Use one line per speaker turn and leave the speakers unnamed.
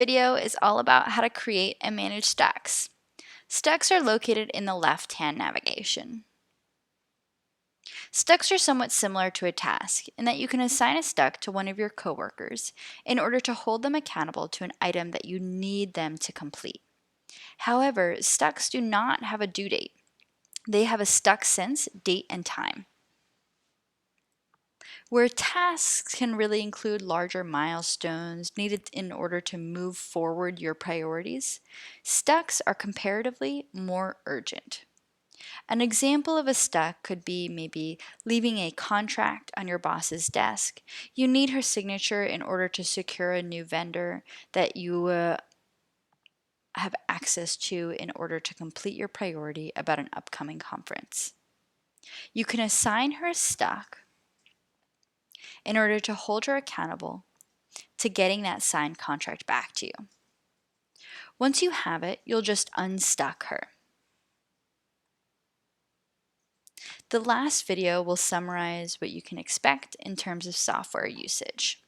video is all about how to create and manage stacks. Stacks are located in the left-hand navigation. Stacks are somewhat similar to a task in that you can assign a stack to one of your coworkers in order to hold them accountable to an item that you need them to complete. However, stacks do not have a due date. They have a stuck since, date, and time. Where tasks can really include larger milestones needed in order to move forward your priorities, stacks are comparatively more urgent. An example of a stuck could be maybe leaving a contract on your boss's desk. You need her signature in order to secure a new vendor that you have access to in order to complete your priority about an upcoming conference. You can assign her a stuck in order to hold her accountable to getting that signed contract back to you. Once you have it, you'll just unstuck her. The last video will summarize what you can expect in terms of software usage.